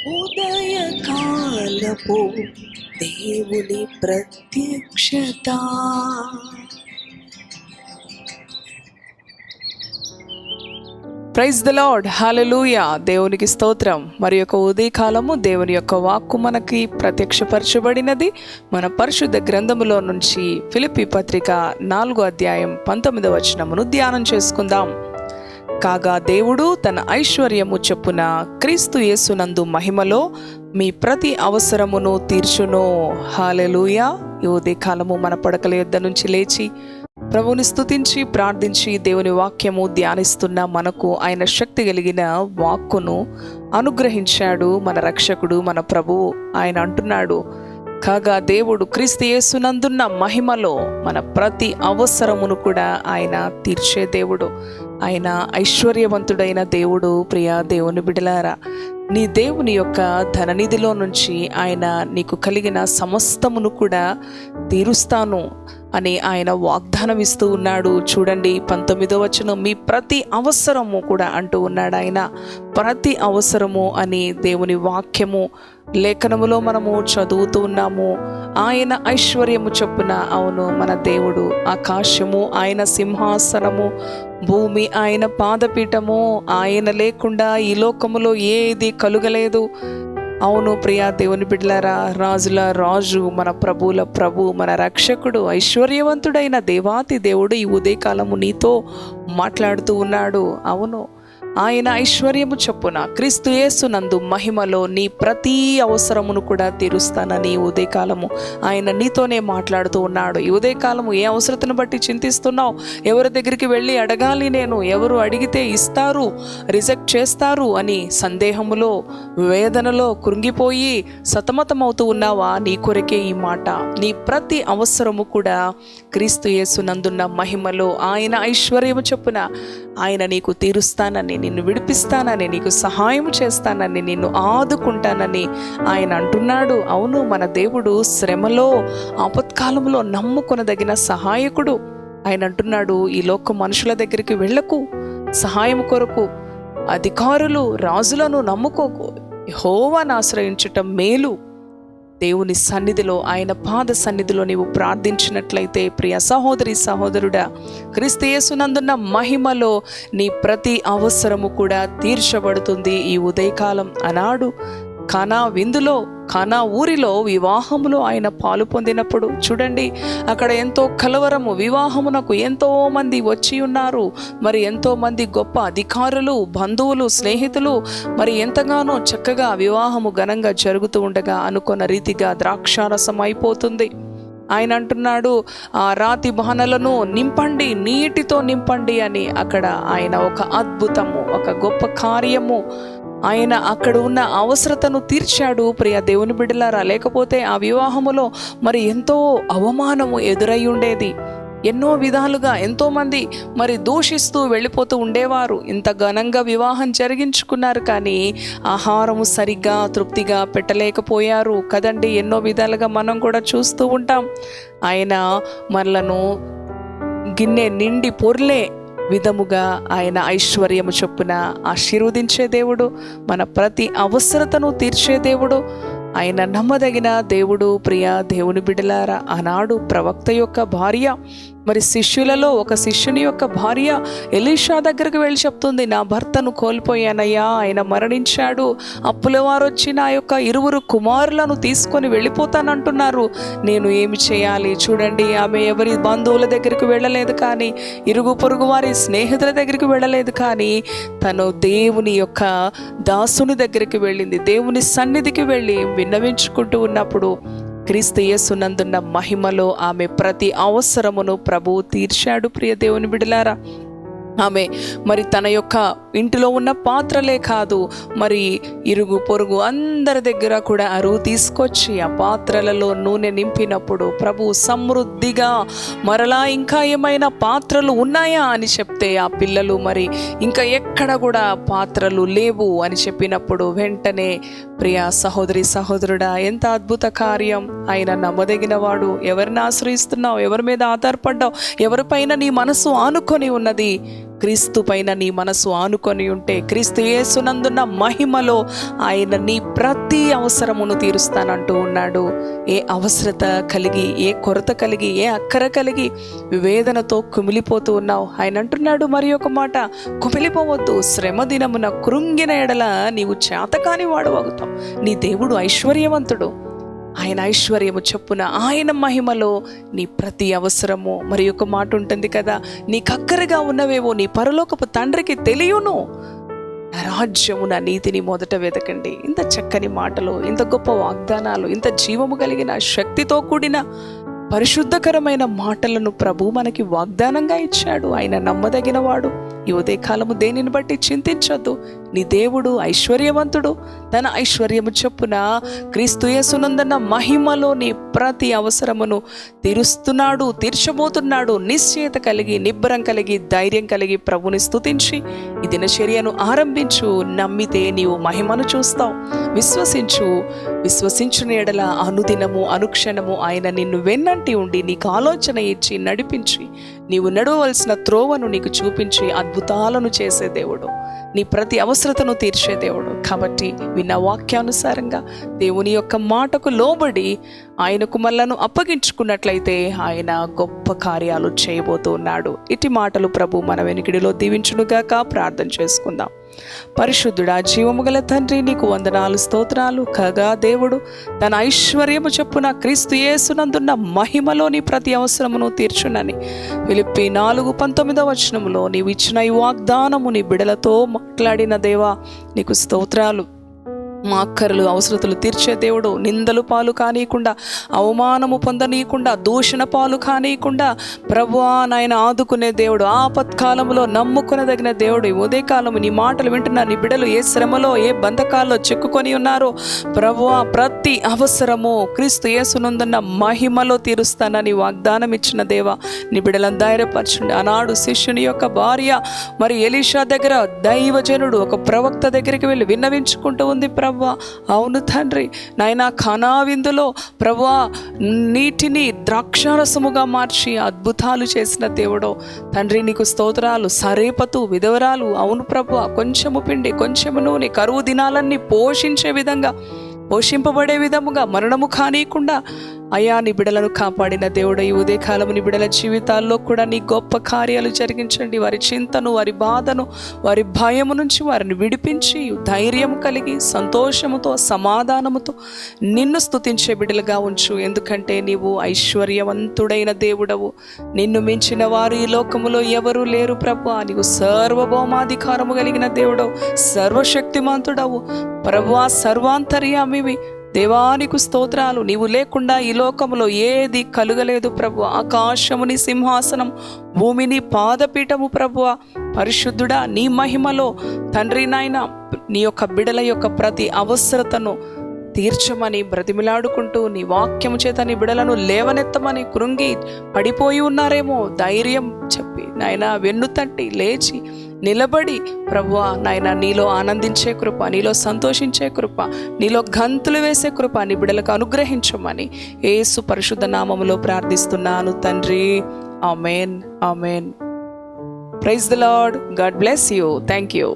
ఉదయకాలపు దేవుని ప్రత్యక్షత. ప్రైజ్ ద లార్డ్, హల్లెలూయా. దేవునికి స్తోత్రం. మరి యొక్క ఉదయకాలము దేవుని యొక్క వాక్కు మనకి ప్రత్యక్షపరచబడినది. మన పరిశుద్ధ గ్రంథములో నుంచి ఫిలిప్పీ పత్రిక 4వ అధ్యాయం 19వ వచనమును ధ్యానం చేసుకుందాం. కాగా దేవుడు తన ఐశ్వర్యము చొప్పున క్రీస్తు యేసునందు మహిమలో మీ ప్రతి అవసరమును తీర్చును. హల్లెలూయా. ఈ ఉదయకాలము మన పడకల యొద్ద నుంచి లేచి ప్రభువుని స్తుతించి ప్రార్థించి దేవుని వాక్యము ధ్యానిస్తున్న మనకు ఆయన శక్తి కలిగిన వాక్కును అనుగ్రహించాడు మన రక్షకుడు, మన ప్రభువు. ఆయన అంటున్నాడు, కాగా దేవుడు క్రీస్తు యేసునందున్న మహిమలో మన ప్రతి అవసరమును కూడా ఆయన తీర్చే దేవుడు. ఆయన ఐశ్వర్యవంతుడైన దేవుడు. ప్రియ దేవుని బిడ్డలారా, నీ దేవుని యొక్క ధననిధిలో నుంచి ఆయన నీకు కలిగిన సమస్తమును కూడా తీరుస్తాను అని ఆయన వాగ్దానం ఇస్తూ ఉన్నాడు. చూడండి 19వ వచనం, మీ ప్రతి అవసరము కూడా అంటూ ఉన్నాడు ఆయన. ప్రతి అవసరము అని దేవుని వాక్యము లేఖనములో మనము చదువుతూ ఉన్నాము. ఆయన ఐశ్వర్యము చొప్పున, అవును, మన దేవుడు ఆకాశము ఆయన సింహాసనము, భూమి ఆయన పాదపీఠము. ఆయన లేకుండా ఈ లోకములో ఏది కలుగలేదు. అవును ప్రియా దేవుని బిడ్డలారా, రాజుల రాజు, మన ప్రభువుల ప్రభు, మన రక్షకుడు, ఐశ్వర్యవంతుడైన దేవాతి దేవుడు ఈ ఉదయకాలము నీతో మాట్లాడుతూ ఉన్నాడు. అవును, ఆయన ఐశ్వర్యము చొప్పున క్రీస్తు యేసునందు మహిమలో నీ ప్రతి అవసరమును కూడా తీరుస్తానని ఉదయకాలము ఆయన నీతోనే మాట్లాడుతూ ఉన్నాడు. ఈ ఉదయకాలము ఏ అవసరతను బట్టి చింతిస్తున్నావు? ఎవరి దగ్గరికి వెళ్ళి అడగాలి నేను? ఎవరు అడిగితే ఇస్తారు, రిజెక్ట్ చేస్తారు అని సందేహములో, వేదనలో కృంగిపోయి సతమతమవుతూ ఉన్నావా? నీ కొరకే ఈ మాట. నీ ప్రతి అవసరము కూడా క్రీస్తు యేసునందున్న మహిమలో ఆయన ఐశ్వర్యము చొప్పున ఆయన నీకు తీరుస్తానని, నిన్ను విడిపిస్తానని, నీకు సహాయం చేస్తానని, నిన్ను ఆదుకుంటానని ఆయన అంటున్నాడు. అవును, మన దేవుడు శ్రమలో, ఆపత్కాలంలో నమ్ముకొనదగిన సహాయకుడు. ఆయన అంటున్నాడు, ఈ లోక మనుషుల దగ్గరికి వెళ్ళకు సహాయం కొరకు. అధికారులు, రాజులను నమ్ముకోకు, యెహోవాను ఆశ్రయించటం మేలు. దేవుని సన్నిధిలో, ఆయన పాద సన్నిధిలో నీవు ప్రార్థించినట్లయితే ప్రియ సహోదరి సహోదరుడా, క్రీస్తు యేసునందున్న మహిమలో నీ ప్రతి అవసరము కూడా తీర్చబడుతుంది. ఈ ఉదయకాలం అనాడు కానా విందులో, కానా ఊరిలో వివాహములో ఆయన పాలు పొందినప్పుడు చూడండి, అక్కడ ఎంతో కలవరము. వివాహమునకు ఎంతో మంది వచ్చి ఉన్నారు. మరి ఎంతో మంది గొప్ప అధికారులు, బంధువులు, స్నేహితులు, మరి ఎంతగానో చక్కగా వివాహము ఘనంగా జరుగుతూ ఉండగా అనుకున్న రీతిగా ద్రాక్షారసం అయిపోతుంది. ఆయన అంటున్నాడు, ఆ రాతి బాణలను నింపండి, నీటితో నింపండి అని. అక్కడ ఆయన ఒక అద్భుతము, ఒక గొప్ప కార్యము, ఆయన అక్కడ ఉన్న అవసరతను తీర్చాడు. ప్రియ దేవుని బిడ్డలారా, లేకపోతే ఆ వివాహములో మరి ఎంతో అవమానము ఎదురై ఉండేది. ఎన్నో విధాలుగా ఎంతోమంది మరి దూషిస్తూ వెళ్ళిపోతూ ఉండేవారు. ఇంత ఘనంగా వివాహం జరిగించుకున్నారు, కానీ ఆహారము సరిగ్గా తృప్తిగా పెట్టలేకపోయారు కదండి. ఎన్నో విధాలుగా మనం కూడా చూస్తూ ఉంటాం. ఆయన మనలను గిన్నె నిండి పొర్లే విధముగా ఆయన ఐశ్వర్యము చొప్పున ఆశీర్వదించే దేవుడు, మన ప్రతి అవసరతను తీర్చే దేవుడు. ఆయన నమ్మదగిన దేవుడు. ప్రియ దేవుని బిడ్డలారా, ఆనాడు ప్రవక్త యొక్క భార్య, మరి శిష్యులలో ఒక శిష్యుని యొక్క భార్య ఎలీషా దగ్గరికి వెళ్ళి చెప్తుంది, నా భర్తను కోల్పోయానయ్యా, ఆయన మరణించాడు, అప్పుల వారు వచ్చి నా యొక్క 2 కుమారులను తీసుకొని వెళ్ళిపోతానంటున్నారు, నేను ఏమి చేయాలి? చూడండి, ఆమె ఎవరి బంధువుల దగ్గరికి వెళ్ళలేదు, కానీ ఇరుగు పొరుగు వారి స్నేహితుల దగ్గరికి వెళ్ళలేదు, కానీ తను దేవుని యొక్క దాసుని దగ్గరికి వెళ్ళింది. దేవుని సన్నిధికి వెళ్ళి విన్నవించుకుంటూ ఉన్నప్పుడు క్రీస్తు యేసునందున్న మహిమలో ఆమె ప్రతి అవసరమును ప్రభువు తీర్చాడు. ప్రియ దేవుని బిడ్డలారా, ఆమె మరి తన యొక్క ఇంటిలో ఉన్న పాత్రలే కాదు, మరి ఇరుగు పొరుగు అందరి దగ్గర కూడా అరువు తీసుకొచ్చి ఆ పాత్రలలో నూనె నింపినప్పుడు ప్రభు సమృద్ధిగా మరలా ఇంకా ఏమైనా పాత్రలు ఉన్నాయా అని చెప్తే ఆ పిల్లలు మరి ఇంకా ఎక్కడ కూడా పాత్రలు లేవు అని చెప్పినప్పుడు వెంటనే ప్రియ సహోదరి సహోదరుడా, ఎంత అద్భుత కార్యం! ఆయన నమ్మదగిన వాడు. ఎవరిని ఆశ్రయిస్తున్నావు? ఎవరి మీద ఆధారపడ్డావు? ఎవరిపైన నీ మనసు ఆనుకొని ఉన్నది? క్రీస్తు పైన నీ మనసు ఆనుకొని ఉంటే, క్రీస్తు యేసునందున్న మహిమలో ఆయన నీ ప్రతి అవసరమును తీరుస్తానంటూ ఉన్నాడు. ఏ అవసరత కలిగి, ఏ కొరత కలిగి, ఏ అక్కర కలిగి వేదనతో కుమిలిపోతూ ఉన్నావు, ఆయన అంటున్నాడు మరి ఒక మాట, కుమిలిపోవద్దు. శ్రమ దినమున కృంగిన ఎడల నీవు చేతకాని వాడవగుతావు. నీ దేవుడు ఐశ్వర్యవంతుడు. ఆయన ఐశ్వర్యము చొప్పున ఆయన మహిమలో నీ ప్రతి అవసరము. మరి ఒక మాట ఉంటుంది కదా, నీకు అక్కరగా ఉన్నవేవో నీ పరలోకపు తండ్రికి తెలియను. నా రాజ్యము, నా నీతిని మొదట వెతకండి. ఇంత చక్కని మాటలు, ఇంత గొప్ప వాగ్దానాలు, ఇంత జీవము కలిగిన శక్తితో కూడిన పరిశుద్ధకరమైన మాటలను ప్రభు మనకి వాగ్దానంగా ఇచ్చాడు. ఆయన నమ్మదగిన వాడు. ఈ ఉదయకాలము దేనిని బట్టి చింతించొద్దు. నీ దేవుడు ఐశ్వర్యవంతుడు. తన ఐశ్వర్యము చొప్పున క్రీస్తు యేసునందున్న మహిమలో నీ ప్రతి అవసరమును తీరుస్తున్నాడు, తీర్చబోతున్నాడు. నిశ్చయత కలిగి, నిబ్బరం కలిగి, ధైర్యం కలిగి ప్రభుని స్తుతించి ఈ దినచర్యను ఆరంభించు. నమ్మితే నీవు మహిమను చూస్తావు. విశ్వసించిన ఎడల అనుదినము, అనుక్షణము ఆయన నిన్ను వెన్నంటి ఉండి నీకు ఆలోచన ఇచ్చి నడిపించి, నీవు నడవలసిన త్రోవను నీకు చూపించి అద్భుతాలను చేసే దేవుడు, నీ ప్రతి అవసరతను తీర్చే దేవుడు. కాబట్టి విన్న వాక్యానుసారంగా దేవుని యొక్క మాటకు లోబడి ఆయనకు మనలను అప్పగించుకున్నట్లయితే ఆయన గొప్ప కార్యాలు చేయబోతూ ఉన్నాడు. ఇటు మాటలు ప్రభు మన వెనుకడిలో దీవించునుగాక. ప్రార్థన చేసుకుందాం. పరిశుద్ధుడా, జీవము గల తండ్రి, నీకు వందనాలు, స్తోత్రాలు. కాగా దేవుడు తన ఐశ్వర్యము చొప్పున క్రీస్తు యేసునందున్న మహిమలోని ప్రతి అవసరమును తీర్చునని ఫిలిప్పీ 4:19 నీవు ఇచ్చిన ఈ వాగ్దానము నీ బిడలతో మాట్లాడిన దేవా, నీకు స్తోత్రాలు. మా అక్కర్లు, అవసరతలు తీర్చే దేవుడు, నిందలు పాలు కానీయకుండా, అవమానము పొందనీయకుండా, దూషణ పాలు కానీయకుండా ప్రభువా నాయన ఆదుకునే దేవుడు, ఆపత్కాలంలో నమ్ముకునదగిన దేవుడు. ఉదయకాలము నీ మాటలు వింటున్న నీ బిడలు ఏ శ్రమలో, ఏ బంధకాల్లో చిక్కుకొని ఉన్నారో ప్రభువా, ప్రతి అవసరము క్రీస్తు యేసునందున్న మహిమలో తీరుస్తానని వాగ్దానం ఇచ్చిన దేవా, నీ బిడలను ధైర్యపరచండి. ఆనాడు శిష్యుని యొక్క భార్య మరి ఎలీషా దగ్గర దైవజనుడు ఒక ప్రవక్త దగ్గరికి వెళ్ళి విన్నవించుకుంటూ ఉంది. అవును తండ్రి, నాయనా కానా విందులో ప్రభువా నీటిని ద్రాక్షారసముగా మార్చి అద్భుతాలు చేసిన దేవుడో తండ్రి, నీకు స్తోత్రాలు. సరేపతు విధవరాలు, అవును ప్రభువా, కొంచెము పిండి కొంచెము నూనె కరువు దినాలన్నీ పోషించే విధంగా, పోషింపబడే విధముగా, మరణము కానీయకుండా అయా నీ బిడలను కాపాడిన దేవుడు, ఈ ఉదయకాలము నీ బిడల జీవితాల్లో కూడా నీ గొప్ప కార్యాలు జరిగించండి. వారి చింతను, వారి బాధను, వారి భయము నుంచి వారిని విడిపించి ధైర్యం కలిగి, సంతోషముతో, సమాధానముతో నిన్ను స్తుతించే బిడలుగా ఉంచు. ఎందుకంటే నీవు ఐశ్వర్యవంతుడైన దేవుడవు. నిన్ను మించిన వారు ఈ లోకములో ఎవరూ లేరు ప్రభువా. నీవు సర్వభౌమాధికారము కలిగిన దేవుడవు, సర్వశక్తిమంతుడవు ప్రభువా, సర్వాంతర్యామివి. దేవానికి స్తోత్రాలు. నీవు లేకుండా ఈ లోకములో ఏది కలుగలేదు ప్రభు. ఆకాశముని సింహాసనం, భూమిని పాదపీఠము ప్రభువా. పరిశుద్ధుడా, నీ మహిమలో తండ్రి నాయన నీ యొక్క బిడల యొక్క ప్రతి అవసరతను తీర్చమని బ్రతిమిలాడుకుంటూ నీ వాక్యము చేత నీ బిడలను లేవనెత్తమని, కృంగి పడిపోయి ఉన్నారేమో ధైర్యం చెప్పి నాయన వెన్ను తట్టి లేచి నిలబడి ప్రభువా నాయన నీలో ఆనందించే కృప, నీలో సంతోషించే కృప, నీలో గంతులు వేసే కృప నీ బిడలకు అనుగ్రహించమని యేసు పరిశుద్ధ నామములో ప్రార్థిస్తున్నాను తండ్రి. Amen, amen. Praise the lord. God bless you. Thank you.